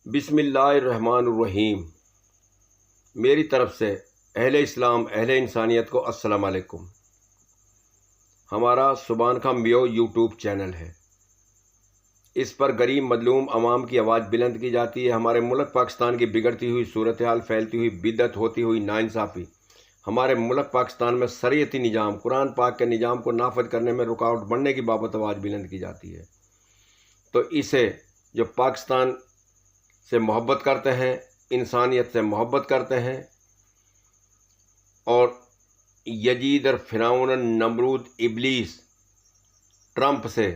بسم اللہ الرحمن الرحیم۔ میری طرف سے اہل اسلام اہل انسانیت کو السلام علیکم۔ ہمارا سبحان کا میو یوٹیوب چینل ہے، اس پر غریب مظلوم عوام کی آواز بلند کی جاتی ہے۔ ہمارے ملک پاکستان کی بگڑتی ہوئی صورتحال، پھیلتی ہوئی بدعت، ہوتی ہوئی ناانصافی، ہمارے ملک پاکستان میں شریعتی نظام، قرآن پاک کے نظام کو نافذ کرنے میں رکاوٹ بننے کی بابت آواز بلند کی جاتی ہے۔ تو اسے جو پاکستان سے محبت کرتے ہیں، انسانیت سے محبت کرتے ہیں، اور یزید اور فرعون، نمرود، ابلیس، ٹرمپ سے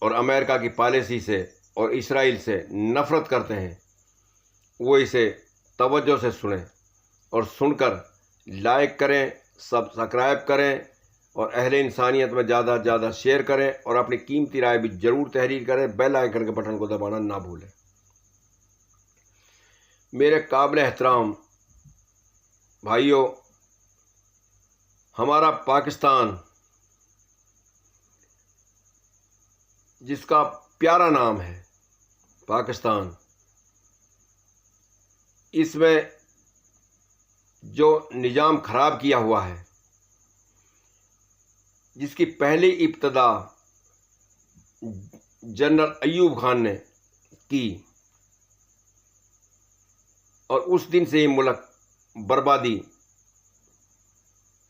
اور امریکہ کی پالیسی سے اور اسرائیل سے نفرت کرتے ہیں، وہ اسے توجہ سے سنیں اور سن کر لائک کریں، سبسکرائب کریں اور اہل انسانیت میں زیادہ سے زیادہ شیئر کریں اور اپنی قیمتی رائے بھی ضرور تحریر کریں۔ بیل آئیکن کے بٹن کو دبانا نہ بھولیں۔ میرے قابل احترام بھائیوں، ہمارا پاکستان، جس کا پیارا نام ہے پاکستان، اس میں جو نظام خراب کیا ہوا ہے، جس کی پہلی ابتدا جنرل ایوب خان نے کی، اور اس دن سے یہ ملک بربادی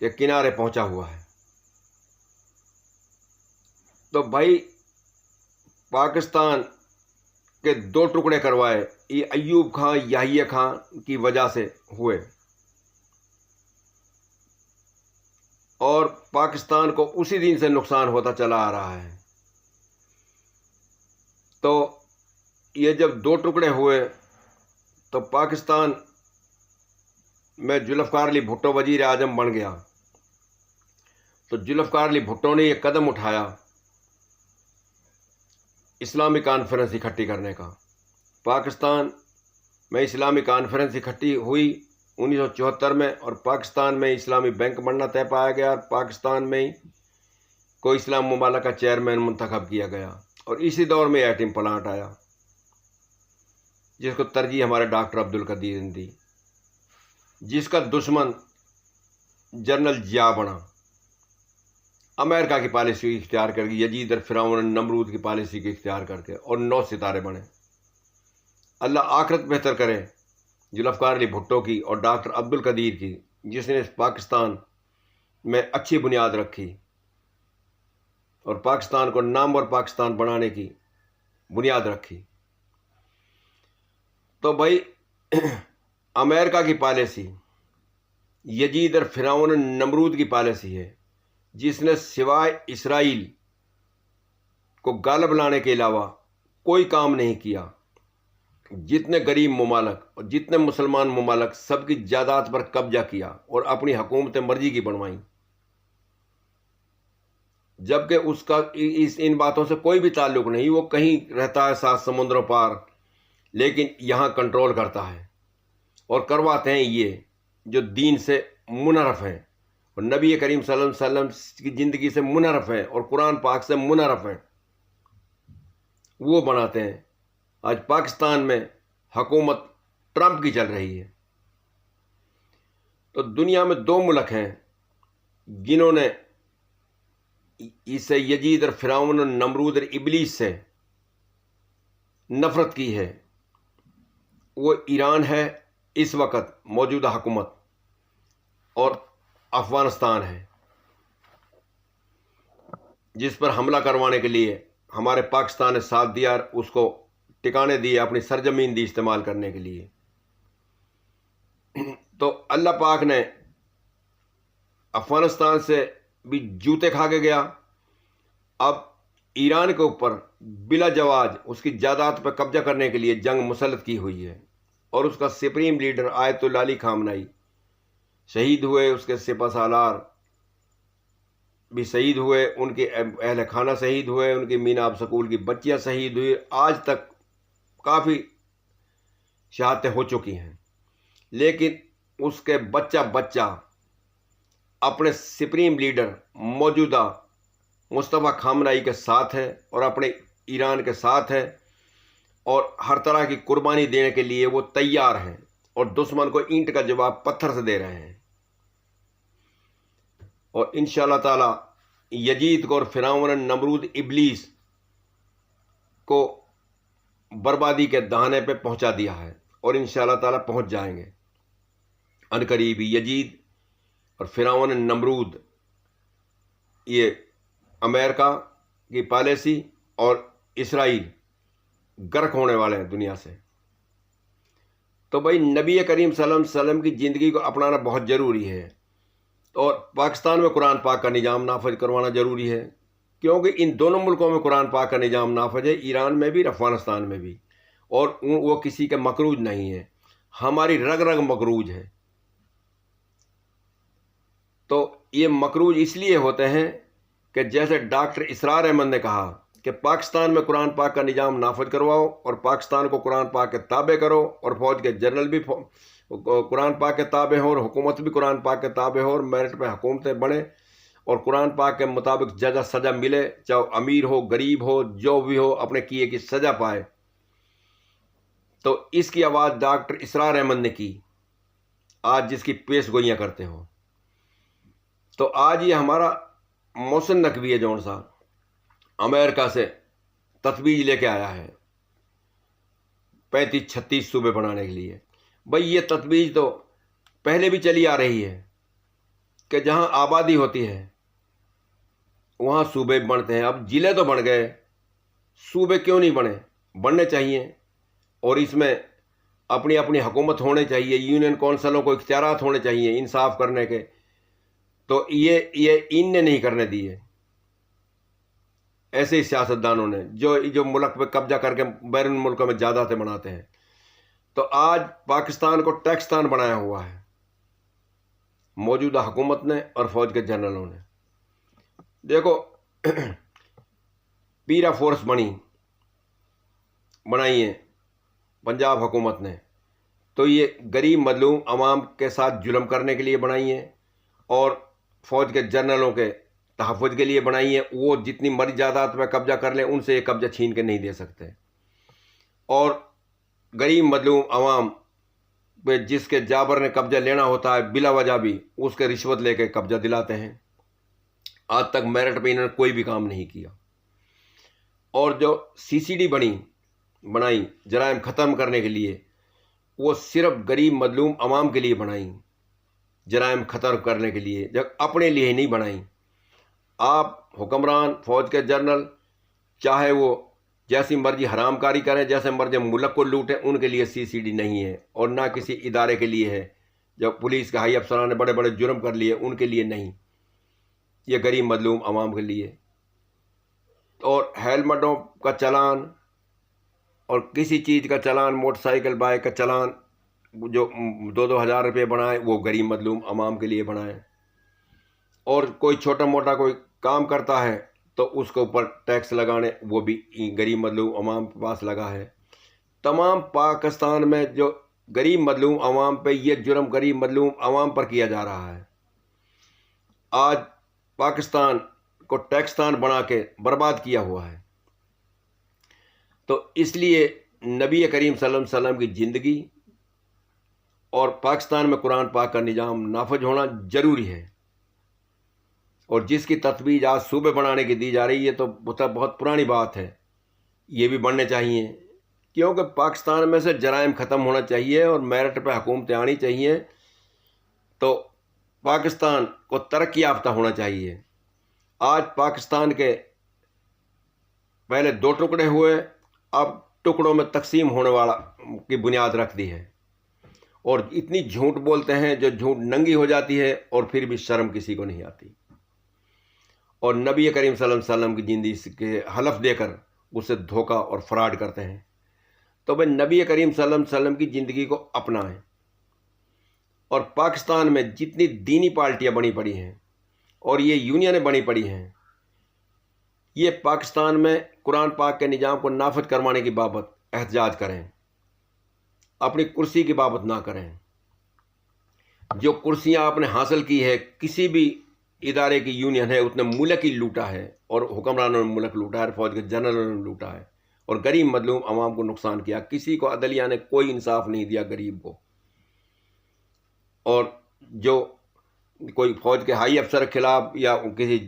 کے کنارے پہنچا ہوا ہے۔ تو بھائی، پاکستان کے دو ٹکڑے کروائے یہ ایوب خان، یحییٰ خان کی وجہ سے ہوئے، اور پاکستان کو اسی دن سے نقصان ہوتا چلا آ رہا ہے۔ تو یہ جب دو ٹکڑے ہوئے تو پاکستان میں ذوالفقار علی بھٹو وزیر اعظم بن گیا۔ تو ذوالفقار علی بھٹو نے یہ قدم اٹھایا اسلامی کانفرنس اکٹھی کرنے کا۔ پاکستان میں اسلامی کانفرنس اکٹھی ہوئی 1974 میں، اور پاکستان میں اسلامی بینک بننا طے پایا گیا، اور پاکستان میں کو اسلام ممالک کا چیئرمین منتخب کیا گیا، اور اسی دور میں ایٹم پلانٹ آیا، جس کو ترجیح ہمارے ڈاکٹر عبدالقدیر نے دی، جس کا دشمن جنرل ضیاء بنا، امریکہ کی پالیسی اختیار کر کے، یزید اور فرعون، نمرود کی پالیسی کی اختیار کر کے، اور 9 ستارے بنے۔ اللہ آخرت بہتر کرے ذوالفقار علی بھٹو کی اور ڈاکٹر عبدالقدیر کی، جس نے پاکستان میں اچھی بنیاد رکھی اور پاکستان کو نامور پاکستان بنانے کی بنیاد رکھی۔ تو بھائی، امریکہ کی پالیسی یزید اور فرعون، نمرود کی پالیسی ہے، جس نے سوائے اسرائیل کو غالب لانے کے علاوہ کوئی کام نہیں کیا۔ جتنے غریب ممالک اور جتنے مسلمان ممالک، سب کی جائیداد پر قبضہ کیا اور اپنی حکومت مرضی کی بنوائیں، جبکہ اس کا ان باتوں سے کوئی بھی تعلق نہیں۔ وہ کہیں رہتا ہے 7 سمندروں پار، لیکن یہاں کنٹرول کرتا ہے، اور کرواتے ہیں یہ جو دین سے منحرف ہیں اور نبی کریم صلی اللہ علیہ وسلم کی زندگی سے منحرف ہیں اور قرآن پاک سے منحرف ہیں، وہ بناتے ہیں۔ آج پاکستان میں حکومت ٹرمپ کی چل رہی ہے۔ تو دنیا میں 2 ملک ہیں جنہوں نے اسے یزید اور فرعون اور نمرود اور ابلیس سے نفرت کی ہے۔ وہ ایران ہے اس وقت موجودہ حکومت، اور افغانستان ہے، جس پر حملہ کروانے کے لیے ہمارے پاکستان نے ساتھ دیا اور اس کو ٹکانے دیے، اپنی سرزمین دی استعمال کرنے کے لیے۔ تو اللہ پاک نے افغانستان سے بھی جوتے کھا کے گیا، اب ایران کے اوپر بلا جواز اس کی جائیداد پر قبضہ کرنے کے لیے جنگ مسلط کی ہوئی ہے، اور اس کا سپریم لیڈر آیت اللہ علی خامنئی شہید ہوئے، اس کے سپہ سالار بھی شہید ہوئے، ان کے اہل خانہ شہید ہوئے، ان کی مینا اب سکول کی بچیاں شہید ہوئی۔ آج تک کافی شہادتیں ہو چکی ہیں، لیکن اس کے بچہ اپنے سپریم لیڈر موجودہ مصطفیٰ خامنئی کے ساتھ ہے اور اپنے ایران کے ساتھ ہے، اور ہر طرح کی قربانی دینے کے لیے وہ تیار ہیں، اور دشمن کو اینٹ کا جواب پتھر سے دے رہے ہیں۔ اور انشاءاللہ تعالی یزید کو اور فرعون نمرود ابلیس کو بربادی کے دہانے پہ پہنچا دیا ہے، اور انشاءاللہ تعالی پہنچ جائیں گے ان قریب۔ یزید اور فرعون نمرود یہ امریکہ کی پالیسی اور اسرائیل غرق ہونے والے ہیں دنیا سے۔ تو بھائی نبی کریم صلی اللہ علیہ وسلم کی زندگی کو اپنانا بہت ضروری ہے، اور پاکستان میں قرآن پاک کا نظام نافذ کروانا ضروری ہے، کیونکہ ان دونوں ملکوں میں قرآن پاک کا نظام نافذ ہے، ایران میں بھی، افغانستان میں بھی، اور وہ کسی کے مقروض نہیں ہے، ہماری رگ رگ مقروض ہے۔ تو یہ مقروض اس لیے ہوتے ہیں کہ جیسے ڈاکٹر اسرار احمد نے کہا کہ پاکستان میں قرآن پاک کا نظام نافذ کرواؤ، اور پاکستان کو قرآن پاک کے تابع کرو، اور فوج کے جنرل بھی قرآن پاک کے تابع ہوں، اور حکومت بھی قرآن پاک کے تابع ہو، اور میرٹ پہ حکومتیں بڑھیں، اور قرآن پاک کے مطابق جزا سزا ملے، چاہے امیر ہو غریب ہو جو بھی ہو، اپنے کیے کی سزا پائے۔ تو اس کی آواز ڈاکٹر اسرار احمد نے کی، آج جس کی پیش گوئیاں کرتے ہو۔ تو آج یہ ہمارا محسن نقوی ہے جون صاحب امریکہ سے تجویز لے کے آیا ہے 35-36 صوبے بنانے کے لیے۔ بھئی یہ تجویز تو پہلے بھی چلی آ رہی ہے کہ جہاں آبادی ہوتی ہے وہاں صوبے بنتے ہیں۔ اب ضلع تو بن گئے، صوبے کیوں نہیں بنے؟ بننے چاہیے، اور اس میں اپنی اپنی حکومت ہونے چاہیے، یونین کونسلوں کو اختیارات ہونے چاہیے انصاف کرنے کے۔ تو یہ ان نے نہیں کرنے دیے، ایسے ہی سیاستدانوں نے جو ملک پہ قبضہ کر کے بیرون ملکوں میں جائیدادیں بناتے ہیں۔ تو آج پاکستان کو ٹیکستان بنایا ہوا ہے موجودہ حکومت نے اور فوج کے جنرلوں نے۔ دیکھو پیرا فورس بنائی ہے پنجاب حکومت نے، تو یہ غریب مظلوم عوام کے ساتھ ظلم کرنے کے لیے بنائی ہیں، اور فوج کے جنرلوں کے تحفظ کے لیے بنائی ہیں۔ وہ جتنی مرضی جائیداد پہ قبضہ کر لیں، ان سے یہ قبضہ چھین کے نہیں دے سکتے، اور غریب مظلوم عوام پہ جس کے جابر نے قبضہ لینا ہوتا ہے بلا وجہ بھی، اس کے رشوت لے کے قبضہ دلاتے ہیں۔ آج تک میرٹ پہ انہوں نے کوئی بھی کام نہیں کیا۔ اور جو CCD بنائی جرائم ختم کرنے کے لیے، وہ صرف غریب مظلوم عوام کے لیے بنائی، جرائم ختم کرنے کے لیے، جب اپنے لیے ہی نہیں بنائی۔ آپ حکمران فوج کے جنرل چاہے وہ جیسی مرضی حرام کاری کریں، جیسے مرضی ملک کو لوٹیں، ان کے لیے CCD نہیں ہے، اور نہ کسی ادارے کے لیے ہے۔ جب پولیس کے ہائی افسران نے بڑے بڑے جرم کر لیے، ان کے لیے نہیں، یہ غریب مظلوم عوام کے لیے۔ اور ہیلمٹوں کا چلان اور کسی چیز کا چلان، موٹر سائیکل بائک کا چلان جو 2,000 روپے بنائے، وہ غریب مظلوم عوام کے لیے بنائے۔ اور کوئی چھوٹا موٹا کوئی کام کرتا ہے تو اس کے اوپر ٹیکس لگانے، وہ بھی غریب مظلوم عوام کے پاس لگا ہے۔ تمام پاکستان میں جو غریب مظلوم عوام پہ یہ جرم غریب مظلوم عوام پر کیا جا رہا ہے۔ آج پاکستان کو ٹیکستان بنا کے برباد کیا ہوا ہے۔ تو اس لیے نبی کریم صلی اللہ علیہ وسلم کی زندگی اور پاکستان میں قرآن پاک کا نظام نافذ ہونا ضروری ہے، اور جس کی تجویز آج صوبے بنانے کی دی جا رہی ہے تو بہت پرانی بات ہے، یہ بھی بننے چاہیے، کیونکہ پاکستان میں سے جرائم ختم ہونا چاہیے اور میرٹ پہ حکومتیں آنی چاہیے، تو پاکستان کو ترقی یافتہ ہونا چاہیے۔ آج پاکستان کے پہلے 2 ٹکڑے ہوئے، اب ٹکڑوں میں تقسیم ہونے والا کی بنیاد رکھ دی ہے، اور اتنی جھوٹ بولتے ہیں جو جھوٹ ننگی ہو جاتی ہے، اور پھر بھی شرم کسی کو نہیں آتی، اور نبی کریم صلی اللہ علیہ وسلم کی زندگی کے حلف دے کر اسے دھوکہ اور فراڈ کرتے ہیں۔ تو بھائی نبی کریم صلی اللہ علیہ وسلم کی زندگی کو اپنائیں، اور پاکستان میں جتنی دینی پارٹیاں بنی پڑی ہیں اور یہ یونینیں بنی پڑی ہیں، یہ پاکستان میں قرآن پاک کے نظام کو نافذ کروانے کی بابت احتجاج کریں، اپنی کرسی کی بابت نہ کریں۔ جو کرسیاں آپ نے حاصل کی ہے، کسی بھی ادارے کی یونین ہے، اس نے ملک ہی لوٹا ہے، اور حکمرانوں نے ملک لوٹا ہے، فوج کے جنرلوں نے لوٹا ہے، اور غریب مظلوم عوام کو نقصان کیا. کسی کو عدلیہ نے کوئی انصاف نہیں دیا غریب کو. اور جو کوئی فوج کے ہائی افسر کے خلاف یا کسی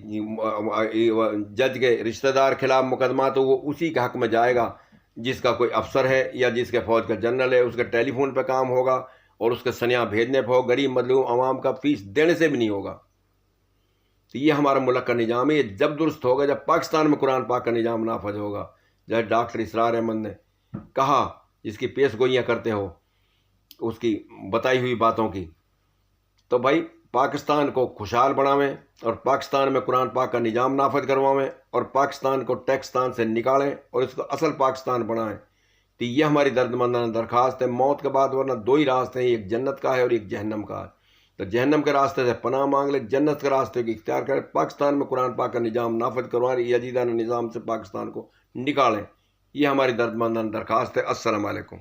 جج کے رشتہ دار خلاف مقدمہ تو وہ اسی کے حق میں جائے گا جس کا کوئی افسر ہے یا جس کے فوج کا جنرل ہے. اس کے ٹیلی فون پہ کام ہوگا اور اس کے سنیا بھیجنے پہ ہو. غریب مظلوم عوام کا فیس دینے سے بھی نہیں ہوگا. تو یہ ہمارا ملک کا نظام ہے. یہ جب درست ہوگا جب پاکستان میں قرآن پاک کا نظام نافذ ہوگا. جیسے ڈاکٹر اسرار احمد نے کہا، جس کی پیش گوئیاں کرتے ہو اس کی بتائی ہوئی باتوں کی، تو بھائی پاکستان کو خوشحال بناویں اور پاکستان میں قرآن پاک کا نظام نافذ کرواویں اور پاکستان کو ٹیکستان سے نکالیں اور اس کو اصل پاکستان بنائیں. تو یہ ہماری دردمندانہ درخواست ہے. موت کے بعد ورنہ دو ہی راستے ہیں، ایک جنت کا ہے اور ایک جہنم کا ہے. تو جہنم کے راستے سے پناہ مانگ لے، جنت کے راستے کو اختیار کریں. پاکستان میں قرآن پاک کا نظام نافذ کروائیں، یزیدانہ نظام سے پاکستان کو نکالیں. یہ ہماری دردمندانہ درخواست ہے. السلام علیکم.